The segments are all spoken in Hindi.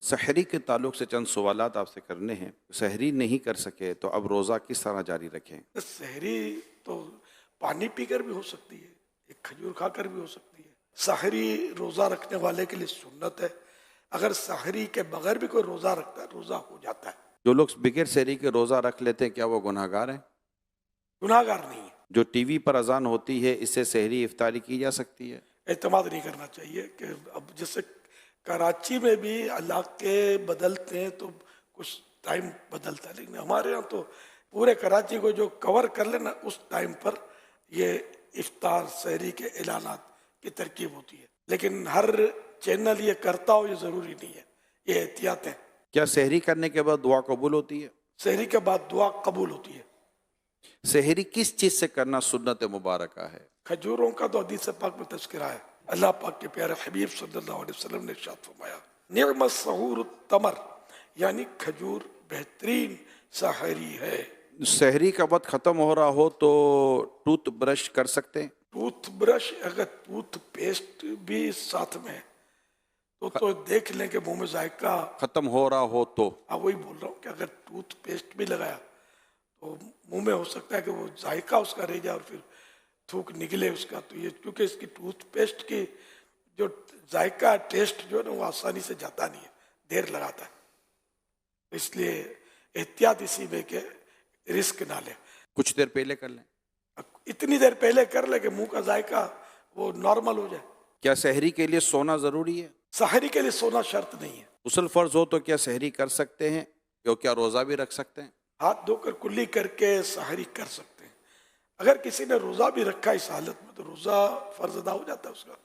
सहरी के ताल्लुक से चंद सवालात आपसे करने हैं। सहरी नहीं कर सके तो अब रोज़ा किस तरह जारी रखें? सहरी तो पानी पीकर भी हो सकती है, एक खजूर खाकर भी हो सकती है। सहरी रोजा रखने वाले के लिए सुन्नत है। अगर सहरी के बगैर भी कोई रोजा रखता है, रोजा हो जाता है। जो लोग बगैर सहरी के रोज़ा रख लेते हैं, क्या वो गुनहगार हैं? गुनाहगार नहीं है। जो टीवी पर अजान होती है, इससे सहरी इफ्तारी की जा सकती है? एतमाद नहीं करना चाहिए कि अब जैसे कराची में भी इलाके बदलते हैं तो कुछ टाइम बदलता है, लेकिन हमारे यहाँ तो पूरे कराची को जो कवर कर लेना उस टाइम पर ये इफ्तार सहरी के ऐलानात की तरकीब होती है। लेकिन हर चैनल ये करता हो ये जरूरी नहीं है, ये एहतियात है। क्या सहरी करने के बाद दुआ कबूल होती है? सहरी के बाद दुआ कबूल होती है। सहरी किस चीज़ से करना सुन्नत मुबारक है? खजूरों का तो हदीस पाक में तज़किरा है। अल्लाह पाक के प्यारे हबीब सल्लल्लाहु अलैहि वसल्लम ने इरशाद फरमाया, निअमत सहूर तमर, यानी खजूर बेहतरीन सहरी है। सहरी का वक्त ख़त्म हो रहा हो तो टूथ ब्रश कर सकते हैं? टूथब्रश, अगर टूथपेस्ट भी साथ में है तो देख लें कि मुंह में जायका। ख़त्म हो रहा हो तो वही बोल रहा हूँ कि अगर टूथपेस्ट भी लगाया तो मुंह में हो सकता है कि वो जायका उसका रह जाए और फिर थूक निकले उसका। तो ये क्योंकि इसकी टूथपेस्ट की जो जायका टेस्ट जो है ना वो आसानी से जाता नहीं है, देर लगाता है। इसलिए एहतियात इसी में के रिस्क ना ले। कुछ देर पहले कर लें। इतनी देर पहले कर ले कि मुंह का जायका वो नॉर्मल हो जाए। क्या सहरी के लिए सोना ज़रूरी है? सहरी के लिए सोना शर्त नहीं है। गुस्ल फ़र्ज हो तो क्या सहरी कर सकते हैं? क्या रोज़ा भी रख सकते हैं? हाथ धोकर कुल्ली करके सहरी कर सकते हैं। अगर किसी ने रोज़ा भी रखा इस हालत में तो रोज़ा फ़र्ज अदा हो जाता है उसका।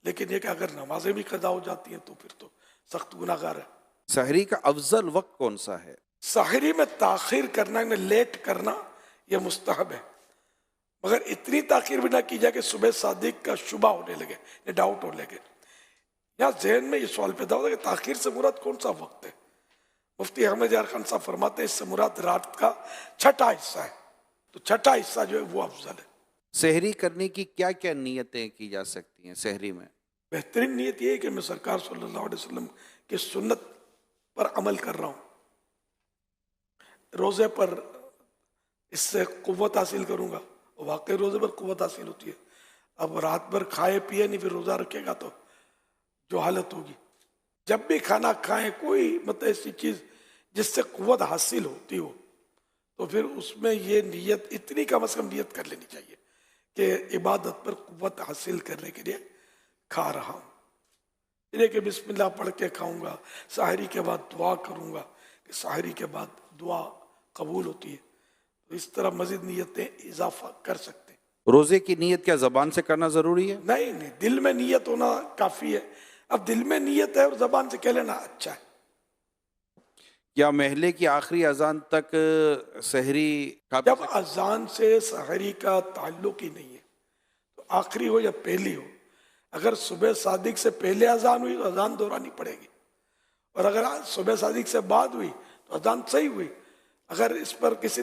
लेकिन ये कि अगर नमाजें भी कदा हो जाती हैं तो फिर तो सख्त गुनाहगार है। सहरी का अफजल वक्त कौन सा है? सहरी में ताखिर करना, लेट करना, यह मुस्तहब है। मगर इतनी ताखिर भी ना की जाए कि सुबह सादिक का शुबा होने लगे, डाउट होने लगे। यहाँ जहन में ये सवाल पैदा होता है कि ताखिर से मुराद कौन सा वक्त है। मुफ्ती अहमद यार खान साहब फरमाते हैं इससे मुराद रात का छठा हिस्सा है। तो छठा हिस्सा जो है वो अफजल है। सहरी करने की क्या क्या नियतें की जा सकती हैं सहरी में? बेहतरीन नियत ये है कि मैं सरकार सल्लल्लाहु अलैहि वसल्लम की सुन्नत पर अमल कर रहा हूँ, रोज़े पर इससे कुव्वत हासिल करूँगा। वाकई रोज़े पर कुव्वत हासिल होती है। अब रात भर खाए पिए नहीं फिर रोज़ा रखेगा तो जो हालत होगी। जब भी खाना खाएं कोई मतलब ऐसी चीज़ जिससे कुव्वत हासिल होती हो तो फिर उसमें ये नियत इतनी कम से कम नियत कर लेनी चाहिए कि इबादत पर कुव्वत हासिल करने के लिए खा रहा हूँ। इन्हें कि बिस्मिल्लाह पढ़ के खाऊंगा, सहरी के बाद दुआ करूंगा कि सहरी के बाद दुआ कबूल होती है। तो इस तरह मजीद नियतें इजाफा कर सकते हैं। रोज़े की नियत क्या ज़बान से करना ज़रूरी है? नहीं, दिल में नियत होना काफ़ी है। अब दिल में नियत है और ज़बान से कह लेना अच्छा है। क्या महले की आखिरी अजान तक सहरी का? जब अजान से सहरी का ताल्लुक ही नहीं है तो आखिरी हो या पहली हो, अगर सुबह सादिक से पहले अजान हुई तो अजान दोहरानी पड़ेगी, और अगर सुबह सादिक से बाद हुई तो अजान सही हुई। अगर इस पर किसी